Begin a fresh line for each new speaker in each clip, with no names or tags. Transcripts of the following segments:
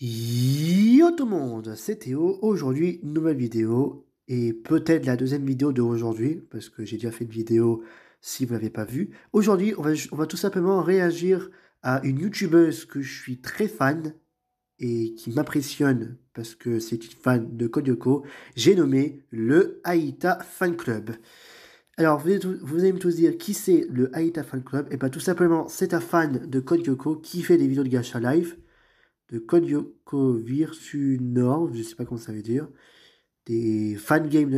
Yo tout le monde, c'est Théo. Aujourd'hui, une nouvelle vidéo et peut-être la deuxième vidéo de aujourd'hui parce que j'ai déjà fait une vidéo si vous l'avez pas vue. Aujourd'hui, on va tout simplement réagir à une youtubeuse que je suis très fan et qui m'impressionne parce que c'est une fan de Code Lyoko. J'ai nommé le Aïta Fan Club. Alors, vous allez me tous dire qui c'est le Aïta Fan Club? Et bien tout simplement, c'est un fan de Code Lyoko qui fait des vidéos de gacha live de Kodyoko Virsunor, je sais pas comment ça veut dire, des fangames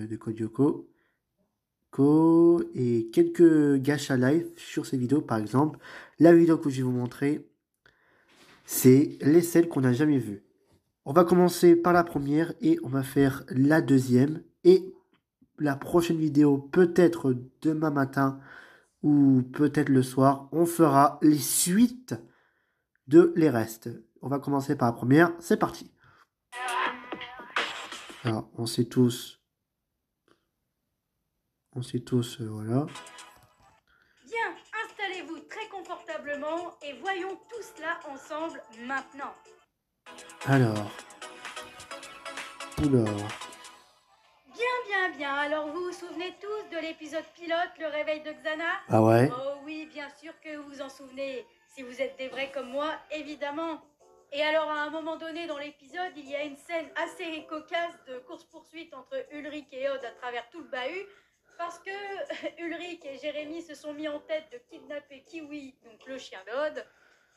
de Kodyoko, et quelques gacha live sur ces vidéos. Par exemple, la vidéo que je vais vous montrer, c'est les celles qu'on n'a jamais vues. On va commencer par la première et on va faire la deuxième. Et la prochaine vidéo, peut-être demain matin ou peut-être le soir, on fera les suites de les restes. On va commencer par la première, c'est parti. Alors, voilà.
Bien, installez-vous très confortablement et voyons tout cela ensemble maintenant.
Alors, oula.
Bien. Alors vous vous souvenez tous de l'épisode pilote, le réveil de Xana?
Ah ouais?
Oh oui, bien sûr que vous vous en souvenez. Si vous êtes des vrais comme moi, évidemment. Et alors à un moment donné dans l'épisode, il y a une scène assez cocasse de course-poursuite entre Ulrich et Odd à travers tout le bahut. Parce que Ulrich et Jérémy se sont mis en tête de kidnapper Kiwi, donc le chien d'Odd,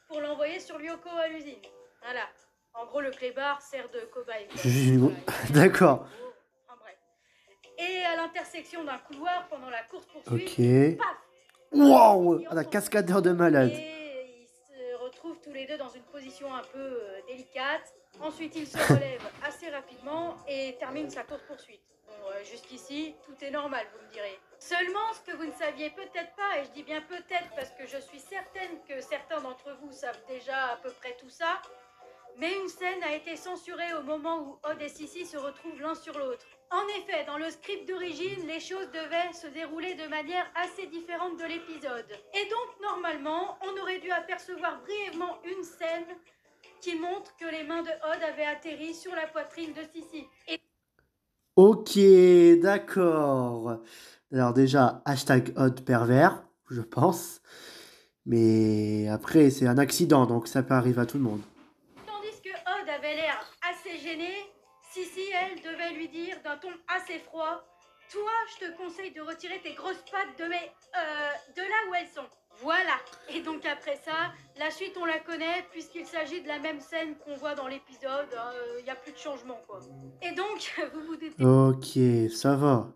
pour l'envoyer sur Lyoko à l'usine. Voilà. En gros, le clébard sert de cobaye. Voilà,
D'accord.
enfin bref. Et à l'intersection d'un couloir pendant la course-poursuite,
Ok.
paf,
Wow!
il
Ah, la
entend du
cascadeur de
son
malade.
et ils se retrouvent tous les deux dans une position un peu délicate. Ensuite, il se relève assez rapidement et termine sa course-poursuite. Bon, jusqu'ici, tout est normal, vous me direz. Seulement, ce que vous ne saviez peut-être pas, et je dis bien peut-être parce que je suis certaine que certains d'entre vous savent déjà à peu près tout ça, mais une scène a été censurée au moment où Odd et Sissi se retrouvent l'un sur l'autre. En effet, dans le script d'origine, les choses devaient se dérouler de manière assez différente de l'épisode. Et donc, normalement, on aurait dû apercevoir brièvement une scène qui montre que les mains de Odd avaient atterri sur la poitrine de Sissi. Et
Ok, d'accord. Alors déjà, hashtag odd pervers, je pense. Mais après, c'est un accident, donc ça peut arriver à tout le monde.
tandis que Odd avait l'air assez gêné, Sissi, elle, devait lui dire d'un ton assez froid: toi, je te conseille de retirer tes grosses pattes de là où elles sont. Voilà. Et donc après ça, la suite on la connaît puisqu'il s'agit de la même scène qu'on voit dans l'épisode. Il n'y a plus de changement quoi. Et donc, vous vous doutez
Ok, ça va.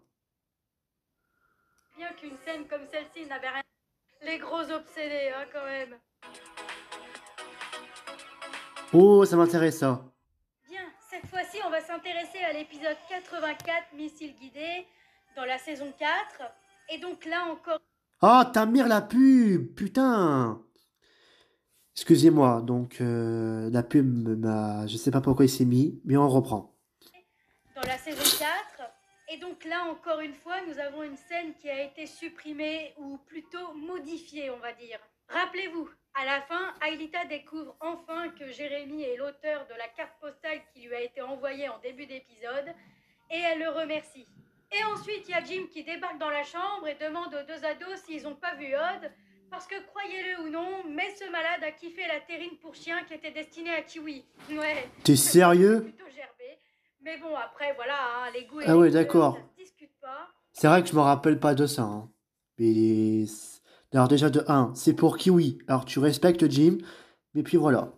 bien qu'une scène comme celle-ci n'avait rien. Les gros obsédés, hein, quand même.
Oh, ça m'intéresse ça.
Bien, cette fois-ci, on va s'intéresser à l'épisode 84, Missile guidé, dans la saison 4. Et donc là encore,
Oh, ta mère la pub! Putain! Excusez-moi, donc la pub m'a... Je sais pas pourquoi il s'est mis, mais on reprend.
dans la saison 4. Et donc là, encore une fois, nous avons une scène qui a été supprimée, ou plutôt modifiée, on va dire. Rappelez-vous, à la fin, Aelita découvre enfin que Jérémy est l'auteur de la carte postale qui lui a été envoyée en début d'épisode, et elle le remercie. Et ensuite, il y a Jim qui débarque dans la chambre et demande aux deux ados s'ils n'ont pas vu Odd, parce que croyez-le ou non, mais ce malade a kiffé la terrine pour chien qui était destinée à Kiwi. Ouais,
T'es
ça c'est
sérieux?
plutôt gerbé. Mais bon, après, voilà, hein, les goûts et
Ah
les
ouais,
couleurs, ça
d'accord.
se discute pas.
C'est vrai que je me rappelle pas de ça, hein. Mais... Alors déjà de un, c'est pour Kiwi. Alors tu respectes Jim, mais puis voilà.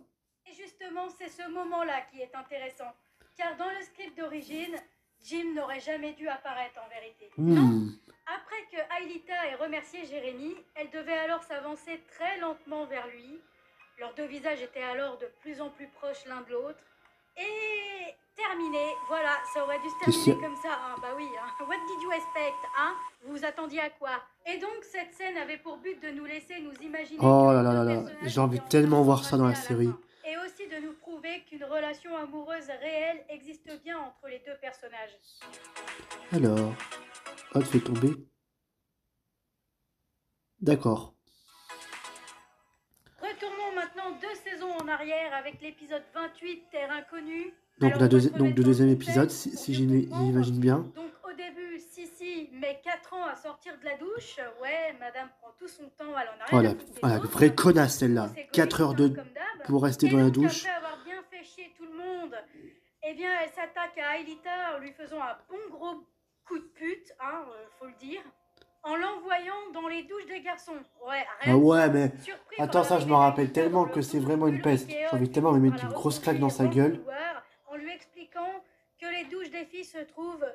Et justement, c'est ce moment-là qui est intéressant. Car dans le script d'origine, Jim n'aurait jamais dû apparaître en vérité. Non.
Hmm.
Après que Aelita ait remercié Jérémy, elle devait alors s'avancer très lentement vers lui. Leurs deux visages étaient alors de plus en plus proches l'un de l'autre. Et terminé, voilà, ça aurait dû se
T'es
terminer
sûr?
comme ça, hein, bah oui, hein. What did you expect, hein? Vous vous attendiez à quoi? Et donc cette scène avait pour but de nous laisser nous imaginer que
Oh
les
là là
deux
là là.
personnages
J'ai envie
étaient
de
en train de
tellement voir ça dans
s'embrasser
la
à la
série.
fin. Et aussi de nous prouver qu'une relation amoureuse réelle existe bien entre les deux personnages.
Alors, Hot fait tomber. D'accord.
Retournons maintenant 2 saisons en en arrière avec l'épisode 28, Terre Inconnue.
Donc,
Alors, on va se
donc
remettre
le
dans le
deuxième
contexte
épisode,
pour
si
mieux comprendre.
j'imagine bien.
Donc au début, Sissi met 4 ans à sortir de la douche. Ouais, madame prend tout son temps, elle en a
Oh
rien
la,
à foutre des
oh, la
autres.
vraie connasse celle-là.
Grosse égoïste,
4 heures de
comme d'hab.
pour rester
Et
dans la
donc,
douche.
après avoir bien fait chier tout le monde, eh bien, elle s'attaque à Aelita en lui faisant un bon gros coup de pute, hein, faut le dire, en l'envoyant dans les douches des garçons. Ouais, rien
Ah
que
ouais,
ça.
mais
Surpris
attends,
par
ça je
l'arrivée
me rappelle
d'Aelita
tellement
dans
que
le
c'est
douche,
vraiment une
Ulrich
peste.
et
J'ai
Odd
envie tellement de
finissent
mettre
par
une
la
grosse claque dans sa
repousser dans le
gueule.
couloir en lui expliquant que les douches des filles se trouvent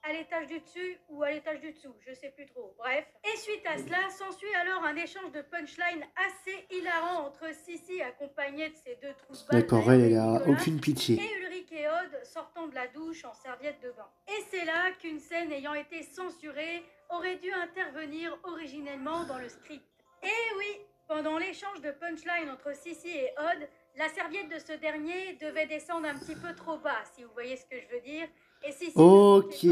à l'étage du dessus ou à l'étage du dessous, je sais plus trop, bref. Et suite à cela, s'ensuit alors un échange de punchline assez hilarant entre Sissi accompagnée de ses deux trous de balle
D'accord,
Naël
elle
et
a
Nicolas,
aucune pitié.
et Ulrich et Odd sortant de la douche en serviette de bain. Et c'est là qu'une scène ayant été censurée aurait dû intervenir originellement dans le script. Et oui, pendant l'échange de punchline entre Sissi et Odd, la serviette de ce dernier devait descendre un petit peu trop bas, si vous voyez ce que je veux dire. Et Sissi
Ok,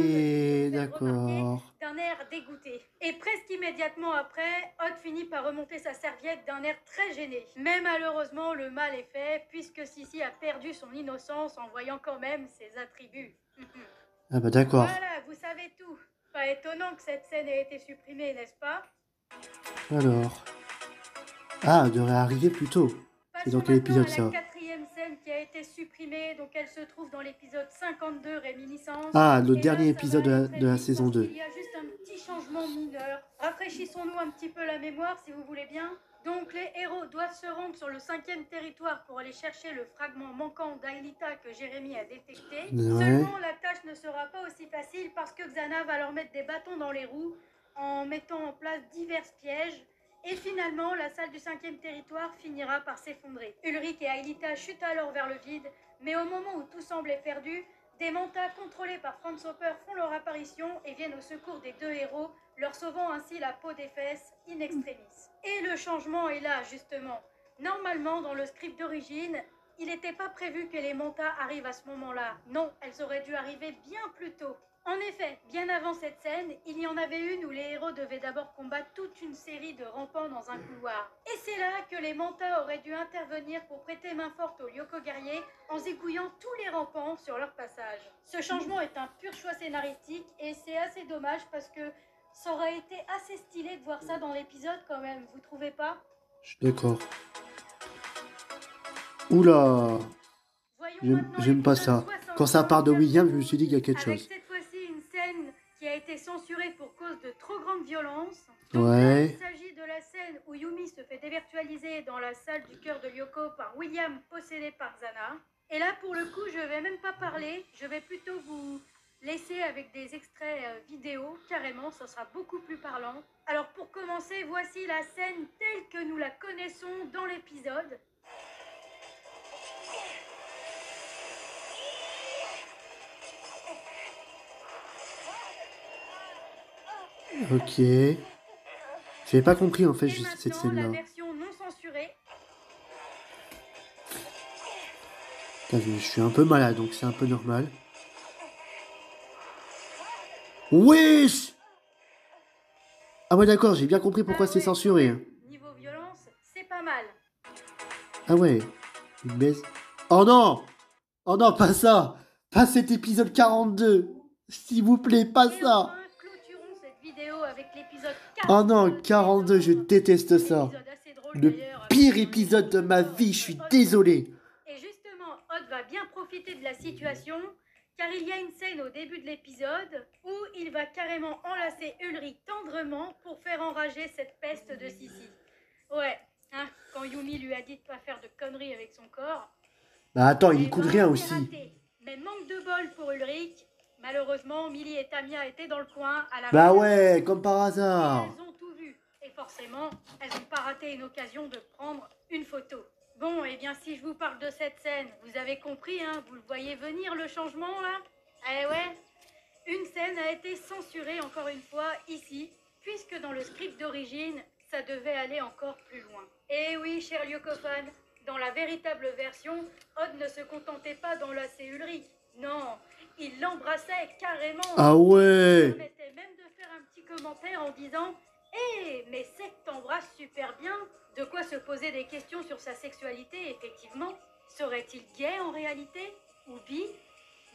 d'accord,
d'accord.
d'un air dégoûté. Et presque immédiatement après, Odd finit par remonter sa serviette d'un air très gêné. Mais malheureusement, le mal est fait, puisque Sissi a perdu son innocence en voyant quand même ses attributs.
Ah bah d'accord.
Voilà, vous savez tout. Pas étonnant que cette scène ait été supprimée, n'est-ce pas?
Alors. Ah, elle devrait arriver plus tôt. C'est dans quel épisode
Passons maintenant à
ça?
la quatrième scène qui a été supprimée, donc elle se trouve dans l'épisode 52, Réminiscence.
Ah, le
Et
dernier
là, ça
épisode
va aller
de
très
la
vite
saison
parce
2.
qu'il y a juste un petit changement mineur. Rafraîchissons-nous un petit peu la mémoire si vous voulez bien. Donc les héros doivent se rendre sur le 5e territoire pour aller chercher le fragment manquant d'Aelita que Jérémy a détecté.
Ouais.
Seulement la tâche ne sera pas aussi facile parce que Xana va leur mettre des bâtons dans les roues en mettant en place divers pièges. Et finalement, la salle du 5e territoire finira par s'effondrer. Ulrich et Aelita chutent alors vers le vide, mais au moment où tout semblait perdu, des mantas contrôlés par Franz Hopper font leur apparition et viennent au secours des deux héros, leur sauvant ainsi la peau des fesses in extremis. Et le changement est là, justement. Normalement, dans le script d'origine, il n'était pas prévu que les mantas arrivent à ce moment-là. Non, elles auraient dû arriver bien plus tôt. En effet, bien avant cette scène, il y en avait une où les héros devaient d'abord combattre toute une série de rampants dans un couloir. Et c'est là que les mantas auraient dû intervenir pour prêter main forte aux Lyoko guerriers en zigouillant tous les rampants sur leur passage. Ce changement est un pur choix scénaristique et c'est assez dommage parce que ça aurait été assez stylé de voir ça dans l'épisode quand même, vous trouvez pas?
Je suis d'accord. Oula! J'aime pas ça. Quand ça part de William, je me suis dit qu'il y a quelque chose.
Avec cette fois-ci une scène qui a été censurée pour cause de trop grande violence. Donc
Ouais.
là, il s'agit de la scène où Yumi se fait dévirtualiser dans la salle du cœur de Lyoko par William possédé par Xana. Et là, pour le coup, je vais même pas parler, je vais plutôt vous laisser avec des extraits vidéo, carrément, ça sera beaucoup plus parlant. Alors pour commencer, voici la scène telle que nous la connaissons dans l'épisode.
Ok. J'avais pas compris en fait
Et
cette
maintenant, la
scène-là.
version non censurée.
Je suis un peu malade, donc c'est un peu normal. Wesh! Ah ouais d'accord, j'ai bien compris pourquoi c'est censuré. Hein.
Niveau violence, c'est pas mal.
Ah ouais, une baisse. Oh non! Oh non, pas ça! Pas cet épisode 42! S'il vous plaît, pas
Et
ça!
enfin, clôturons cette vidéo avec l'épisode 42.
Oh non, 42, je déteste ça!
Épisode assez drôle,
Le
d'ailleurs,
pire
avec
épisode de ma
Odd
vie, je suis
et Odd.
désolé!
Et justement, Odd va bien profiter de la situation, car il y a une scène au début de l'épisode où il va carrément enlacer Ulrich tendrement pour faire enrager cette peste de Sissi. Ouais, hein, quand Yumi lui a dit de pas faire de conneries avec son corps.
Bah attends, il
Eh
y coûte
ben,
rien
c'est
aussi.
raté. Mais manque de bol pour Ulrich. Malheureusement, Millie et Tamia étaient dans le coin à la
Bah
fin.
ouais, comme par
Et
hasard!
elles ont tout vu. Et forcément, elles n'ont pas raté une occasion de prendre une photo. Bon, et bien si je vous parle de cette scène, vous avez compris, hein, vous le voyez venir le changement là? Eh ouais, une scène a été censurée encore une fois ici, puisque dans le script d'origine, ça devait aller encore plus loin. Et oui, cher Lyokofan, dans la véritable version, Odd ne se contentait pas d'enlacer Ulrich. Non, il l'embrassait carrément.
Ah
Il
ouais!
permettait même de faire un petit commentaire en disant Mais c'est que t'embrasses super bien. De quoi se poser des questions sur sa sexualité, effectivement. Serait-il gay en réalité? Ou bi?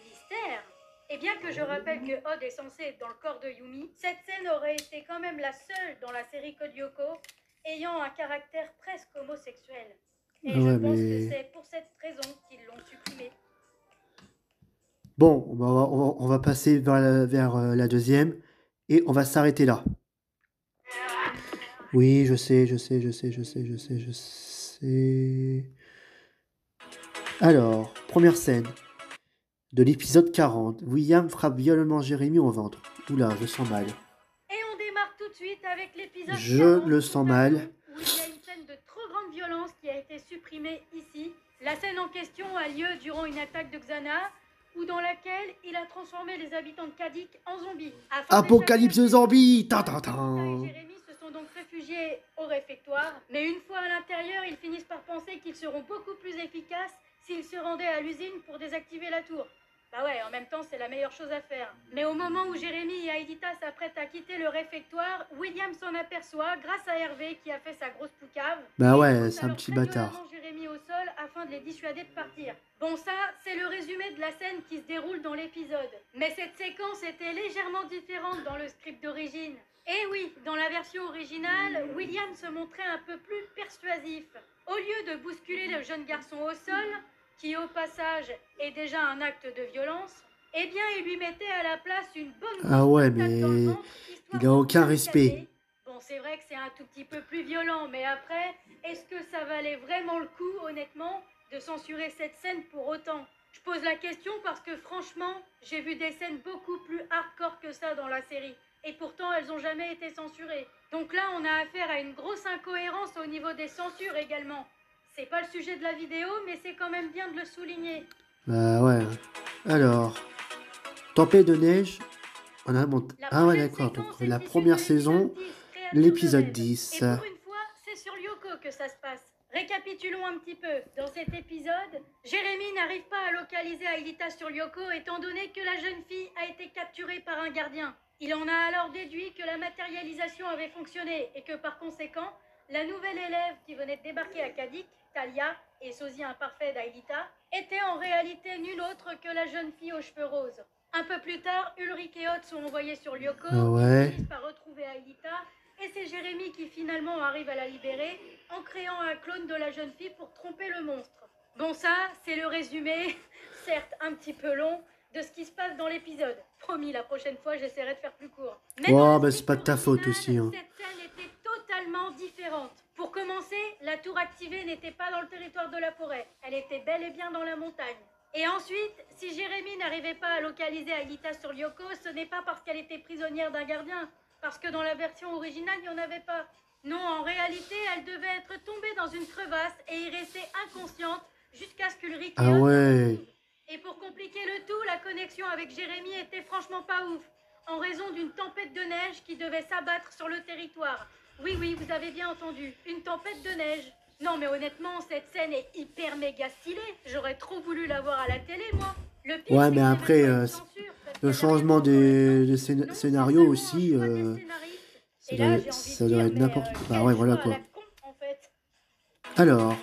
Mystère. Et bien que je rappelle que Odd est censé être dans le corps de Yumi, cette scène aurait été quand même la seule dans la série Code Lyoko ayant un caractère presque homosexuel. Et je
Ouais,
pense que
mais...
c'est pour cette raison qu'ils l'ont supprimé.
Bon, on va passer vers la deuxième et on va s'arrêter là. Oui, je sais. Alors, première scène de l'épisode 40. William frappe violemment Jérémy au ventre. Oula, je sens mal.
Et on démarre tout de suite avec l'épisode
Je
40,
le sens mal.
où il y a une scène de trop grande violence qui a été supprimée ici. La scène en question a lieu durant une attaque de Xana, ou dans laquelle il a transformé les habitants de Kadik en zombies.
Apocalypse zombie. Ta ta ta.
Alita et Jérémy se sont donc réfugiés au réfectoire, mais une fois à l'intérieur, ils finissent par penser qu'ils seront beaucoup plus efficaces s'ils se rendaient à l'usine pour désactiver la tour. Bah ouais, en même temps, c'est la meilleure chose à faire. Mais au moment où Jérémy et Aelita s'apprêtent à quitter le réfectoire, William s'en aperçoit grâce à Hervé qui a fait sa grosse poucave.
Bah
Et
ouais,
il pousse
c'est un
alors
petit
très
bâtard.
violemment Jérémy au sol afin de les dissuader de partir. Bon, ça, c'est le résumé de la scène qui se déroule dans l'épisode. Mais cette séquence était légèrement différente dans le script d'origine. Et oui, dans la version originale, William se montrait un peu plus persuasif. Au lieu de bousculer le jeune garçon au sol, qui au passage est déjà un acte de violence, eh bien il lui mettait à la place une bonne
Ah ouais,
patate dans le
mais
ventre, histoire
il a
de
aucun
bien le
respect.
calmer. Bon, c'est vrai que c'est un tout petit peu plus violent, mais après, est-ce que ça valait vraiment le coup, honnêtement, de censurer cette scène pour autant? Je pose la question parce que franchement, j'ai vu des scènes beaucoup plus hardcore que ça dans la série. Et pourtant, elles n'ont jamais été censurées. Donc là, on a affaire à une grosse incohérence au niveau des censures également. C'est pas le sujet de la vidéo, mais c'est quand même bien de le souligner.
Bah ouais. Alors, tempête de neige. On a monté. Ah ouais, d'accord. Donc la première saison, l'épisode 10.
Et pour une fois, c'est sur Lyoko que ça se passe. Récapitulons un petit peu. Dans cet épisode, Jérémy n'arrive pas à localiser Aelita sur Lyoko étant donné que la jeune fille a été capturée par un gardien. Il en a alors déduit que la matérialisation avait fonctionné et que par conséquent, la nouvelle élève qui venait de débarquer à Kadik, Talia, et sosie imparfait d'Aelita, était en réalité nulle autre que la jeune fille aux cheveux roses. Un peu plus tard, Ulrich et Odd sont envoyés sur Lyoko,
Ah ouais.
ils finissent par retrouver Aelita, et c'est Jérémy qui finalement arrive à la libérer en créant un clone de la jeune fille pour tromper le monstre. Bon, ça, c'est le résumé, certes un petit peu long, de ce qui se passe dans l'épisode. Promis, la prochaine fois, j'essaierai de faire plus court. Mais
Oh, bah c'est pas de ta faute aussi. Hein.
cette scène était totalement différente. Pour commencer, la tour activée n'était pas dans le territoire de la forêt. Elle était bel et bien dans la montagne. Et ensuite, si Jérémy n'arrivait pas à localiser Aelita sur Lyoko, ce n'est pas parce qu'elle était prisonnière d'un gardien, parce que dans la version originale, il n'y en avait pas. Non, en réalité, elle devait être tombée dans une crevasse et y rester inconsciente jusqu'à ce qu'Ulrich
Ah ouais.
Et pour compliquer le tout, la connexion avec Jérémy était franchement pas ouf, en raison d'une tempête de neige qui devait s'abattre sur le territoire. Oui, oui, vous avez bien entendu, une tempête de neige. Non, mais honnêtement, cette scène est hyper méga stylée. J'aurais trop voulu la voir à la télé, moi. Le pire,
Ouais,
c'est
mais
que
après,
c'est même pas une censure, parce
le
qu'il y avait
changement
rien sur le
des
plan. Non,
scénarios
c'est
aussi,
seulement un choix des scénaristes.
ça
Et là,
doit,
j'ai envie de
ça doit
dire,
être
mais
n'importe quoi. Bah
quel
ouais,
choix
voilà
à la
quoi.
con, en fait.
Alors,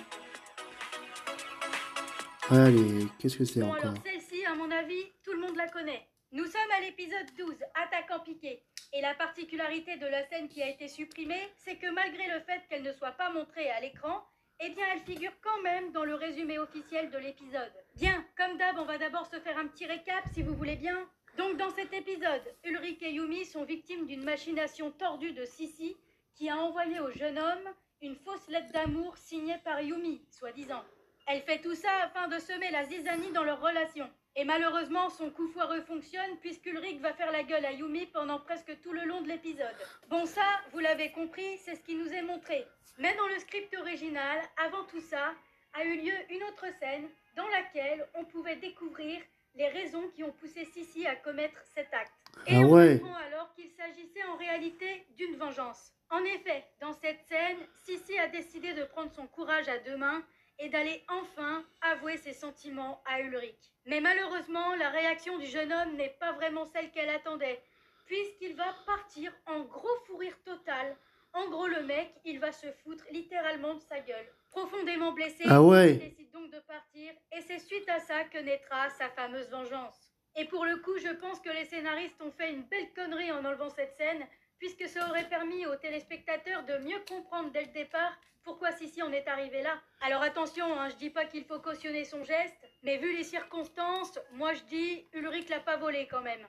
allez, qu'est-ce que c'est
Bon, alors
encore?
celle-ci, à mon avis, tout le monde la connaît. Nous sommes à l'épisode 12, Attaquant piqué. Et la particularité de la scène qui a été supprimée, c'est que malgré le fait qu'elle ne soit pas montrée à l'écran, eh bien elle figure quand même dans le résumé officiel de l'épisode. Bien, comme d'hab, on va d'abord se faire un petit récap si vous voulez bien. Donc dans cet épisode, Ulrich et Yumi sont victimes d'une machination tordue de Sissi qui a envoyé au jeune homme une fausse lettre d'amour signée par Yumi, soi-disant. Elle fait tout ça afin de semer la zizanie dans leur relation. Et malheureusement, son coup foireux fonctionne puisqu'Ulrich va faire la gueule à Yumi pendant presque tout le long de l'épisode. Bon ça, vous l'avez compris, c'est ce qui nous est montré. Mais dans le script original, avant tout ça, a eu lieu une autre scène dans laquelle on pouvait découvrir les raisons qui ont poussé Sissi à commettre cet acte. Et
Ah
on
ouais.
comprend alors qu'il s'agissait en réalité d'une vengeance. En effet, dans cette scène, Sissi a décidé de prendre son courage à deux mains et d'aller enfin avouer ses sentiments à Ulrich. Mais malheureusement, la réaction du jeune homme n'est pas vraiment celle qu'elle attendait, puisqu'il va partir en gros fou rire total. En gros, le mec, il va se foutre littéralement de sa gueule. Profondément blessé,
Ah ouais.
il décide donc de partir, et c'est suite à ça que naîtra sa fameuse vengeance. Et pour le coup, je pense que les scénaristes ont fait une belle connerie en enlevant cette scène, puisque ça aurait permis aux téléspectateurs de mieux comprendre dès le départ pourquoi Sissi en est arrivé là. Alors attention, je dis pas qu'il faut cautionner son geste, mais vu les circonstances, moi je dis Ulrich l'a pas volé quand même.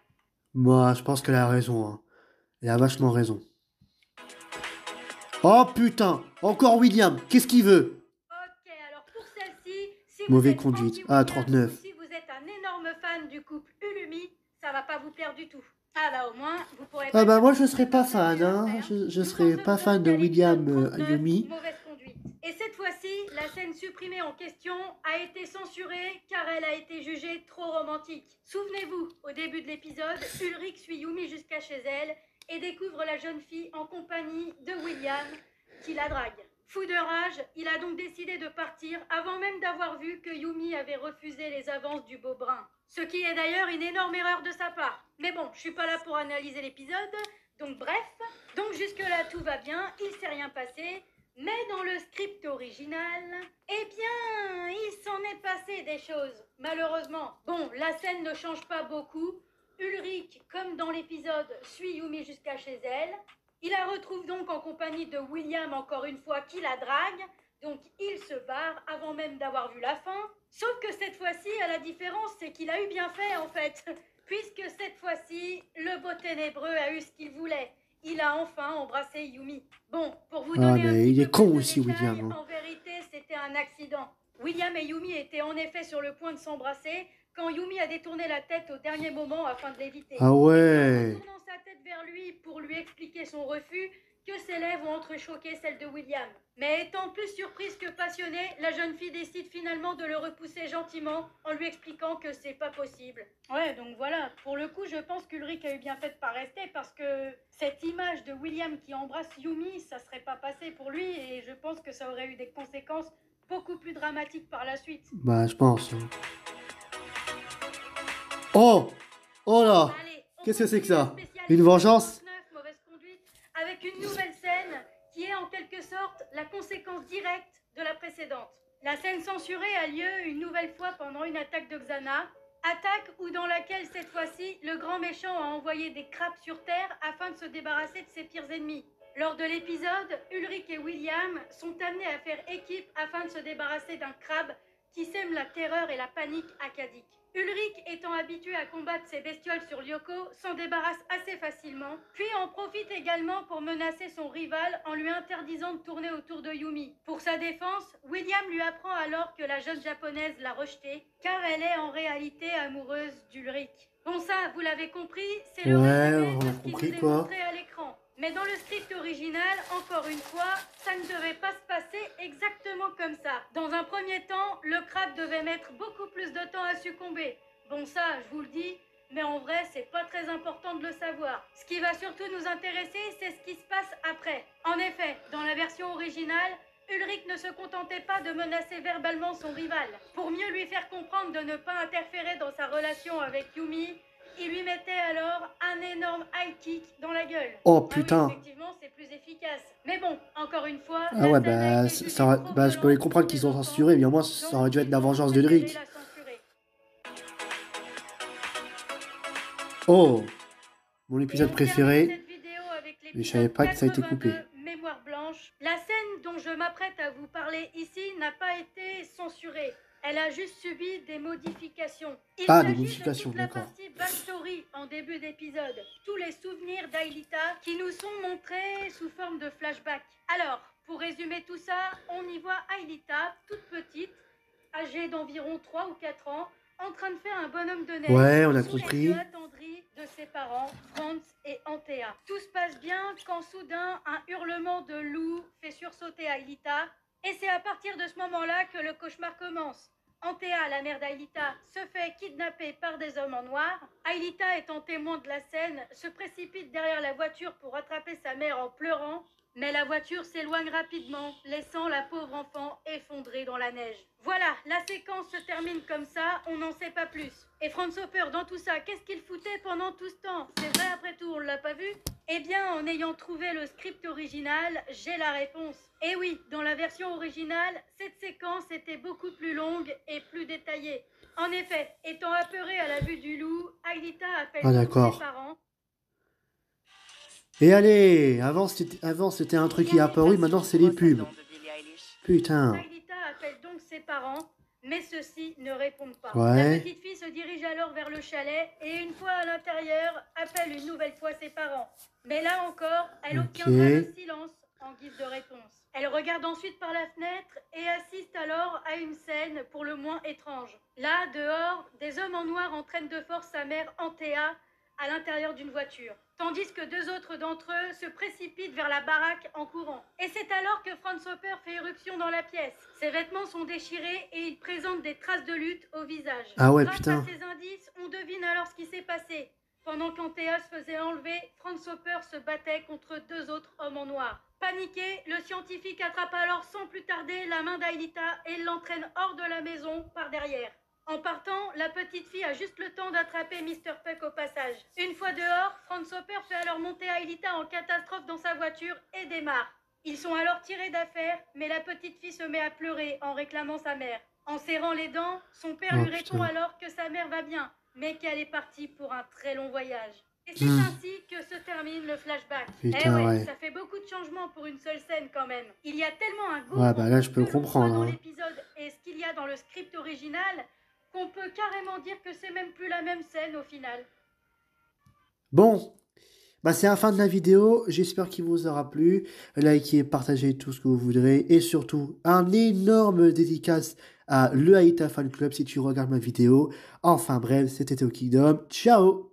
Moi, je pense qu'elle a raison. Hein. Elle a vachement raison. Oh putain, encore William, qu'est-ce qu'il veut?
Ok, alors pour celle-ci, si vous
Mauvais
êtes
conduite.
anti-William
Ah,
ou
39.
si vous êtes un énorme fan du couple Ulumi, ça va pas vous plaire du tout. Ah bah au moins, vous pourrez pas
Ah bah
dire
moi
que
je
vous
serais
êtes
pas
partagé
fan, hein.
après, hein.
Je
Nous
serais
en
pas
sommes
fan
donc
de
à l'épisode
William
39,
Yumi.
mauvaise conduite. Et cette fois-ci, la scène supprimée en question a été censurée car elle a été jugée trop romantique. Souvenez-vous, au début de l'épisode, Ulrich suit Yumi jusqu'à chez elle et découvre la jeune fille en compagnie de William qui la drague. Fou de rage, il a donc décidé de partir avant même d'avoir vu que Yumi avait refusé les avances du beau brun. Ce qui est d'ailleurs une énorme erreur de sa part. Mais bon, je suis pas là pour analyser l'épisode, donc bref. Donc jusque-là tout va bien, il s'est rien passé. Mais dans le script original, eh bien, il s'en est passé des choses, malheureusement. Bon, la scène ne change pas beaucoup. Ulrich, comme dans l'épisode, suit Yumi jusqu'à chez elle. Il la retrouve donc en compagnie de William, encore une fois, qui la drague. Donc il se barre avant même d'avoir vu la fin. Sauf que cette fois-ci, à la différence, c'est qu'il a eu bien fait en fait. Puisque cette fois-ci, le beau ténébreux a eu ce qu'il voulait. Il a enfin embrassé Yumi. Bon, pour vous
Ah
donner un
mais
petit
il est
peu plus
con
de
aussi
détails,
William. Hein.
en vérité, c'était un accident. William et Yumi étaient en effet sur le point de s'embrasser quand Yumi a détourné la tête au dernier moment afin de l'éviter.
Ah
Et c'est en
ouais.
retournant sa tête vers lui pour lui expliquer son refus que ses lèvres ont entrechoqué celles de William. Mais étant plus surprise que passionnée, la jeune fille décide finalement de le repousser gentiment en lui expliquant que c'est pas possible. Ouais, donc voilà, pour le coup, je pense qu'Ulrich a eu bien fait de pas rester parce que cette image de William qui embrasse Yumi, ça serait pas passé pour lui et je pense que ça aurait eu des conséquences beaucoup plus dramatiques par la suite.
Bah je pense. Hein. Oh. Oh là.
Allez, on
Qu'est-ce que c'est que
continue
ça?
le spécial
Une vengeance?
39, mauvaise conduite, avec une nouvelle scène qui est en quelque sorte la conséquence directe de la précédente. La scène censurée a lieu une nouvelle fois pendant une attaque de Xana, attaque ou dans laquelle cette fois-ci le grand méchant a envoyé des crabes sur Terre afin de se débarrasser de ses pires ennemis. Lors de l'épisode, Ulrich et William sont amenés à faire équipe afin de se débarrasser d'un crabe qui sème la terreur et la panique acadique. Ulrich, étant habitué à combattre ces bestioles sur Lyoko, s'en débarrasse assez facilement, puis en profite également pour menacer son rival en lui interdisant de tourner autour de Yumi. Pour sa défense, William lui apprend alors que la jeune japonaise l'a rejetée, car elle est en réalité amoureuse d'Ulrich. Bon ça, vous l'avez compris, c'est le résumé de ce qui nous est montré à l'écran. Mais dans le script original, encore une fois, ça ne devait pas se passer exactement comme ça. Dans un premier temps, le crabe devait mettre beaucoup plus de temps à succomber. Bon ça, je vous le dis, mais en vrai, c'est pas très important de le savoir. Ce qui va surtout nous intéresser, c'est ce qui se passe après. En effet, dans la version originale, Ulrich ne se contentait pas de menacer verbalement son rival. Pour mieux lui faire comprendre de ne pas interférer dans sa relation avec Yumi, il lui mettait alors un énorme high kick dans la gueule.
Oh
Ah
putain.
oui, effectivement, c'est plus efficace. Mais bon, encore une fois,
Ah ouais bah je peux comprendre qu'ils ont censuré, mais au moins ça aurait dû être la vengeance d'Ulrich. Oh. Mon épisode préféré. Mais je savais pas que ça a été coupé.
Mémoire blanche. La scène dont je m'apprête à vous parler ici n'a pas été censurée. Elle a juste subi des modifications. Il
Ah, des
s'agit
modifications,
de toute la
d'accord.
partie backstory en début d'épisode. Tous les souvenirs d'Aelita qui nous sont montrés sous forme de flashback. Alors, pour résumer tout ça, on y voit Aelita, toute petite, âgée d'environ 3 ou 4 ans, en train de faire un bonhomme de neige.
Ouais, on a
sous
compris.
les yeux attendris de ses parents, Franz et Antea. Tout se passe bien quand soudain un hurlement de loup fait sursauter Aelita. Et c'est à partir de ce moment-là que le cauchemar commence. Antea, la mère d'Aelita, se fait kidnapper par des hommes en noir. Aelita, étant témoin de la scène, se précipite derrière la voiture pour rattraper sa mère en pleurant. Mais la voiture s'éloigne rapidement, laissant la pauvre enfant effondrée dans la neige. Voilà, la séquence se termine comme ça, on n'en sait pas plus. Et Franz Hopper, dans tout ça, qu'est-ce qu'il foutait pendant tout ce temps? C'est vrai, après tout, on l'a pas vu? Eh bien, en ayant trouvé le script original, j'ai la réponse. Et oui, dans la version originale, cette séquence était beaucoup plus longue et plus détaillée. En effet, étant apeurée à la vue du loup, Aelita appelle
Ah,
donc
d'accord.
ses parents.
Et allez, avant c'était un truc qui a apparu, maintenant c'est les pubs. Putain.
Aelita appelle donc ses parents, mais ceux-ci ne répondent pas.
Ouais.
La petite fille se dirige alors vers le chalet et une fois à l'intérieur, appelle une nouvelle fois ses parents. Mais là encore, elle obtiendra le silence en guise de réponse. Elle regarde ensuite par la fenêtre et assiste alors à une scène pour le moins étrange. Là, dehors, des hommes en noir entraînent de force sa mère Anthea à l'intérieur d'une voiture, tandis que deux autres d'entre eux se précipitent vers la baraque en courant. Et c'est alors que Franz Hopper fait irruption dans la pièce. Ses vêtements sont déchirés et il présente des traces de lutte au visage.
Ah ouais,
Grâce
putain.
à ces indices, on devine alors ce qui s'est passé. Pendant qu'Anthea se faisait enlever, Franz Hopper se battait contre deux autres hommes en noir. Paniqué, le scientifique attrape alors sans plus tarder la main d'Aelita et l'entraîne hors de la maison par derrière. En partant, la petite fille a juste le temps d'attraper Mr. Puck au passage. Une fois dehors, Franz Hopper fait alors monter Aelita en catastrophe dans sa voiture et démarre. Ils sont alors tirés d'affaire, mais la petite fille se met à pleurer en réclamant sa mère. En serrant les dents, son père lui répond alors que sa mère va bien, mais qu'elle est partie pour un très long voyage. Et c'est ainsi que se termine le flashback.
Putain, ouais.
Ça fait beaucoup de changements pour une seule scène quand même. Il y a tellement un goût
Ouais, bah là je peux comprendre.
dans l'épisode et ce qu'il y a dans le script original qu'on peut carrément dire que c'est même plus la même scène au final.
Bon, bah c'est la fin de la vidéo. J'espère qu'il vous aura plu. Likez, partagez tout ce que vous voudrez. Et surtout, un énorme dédicace à le Aelita Fan Club si tu regardes ma vidéo. Enfin bref, c'était Théo Kingdom. Ciao!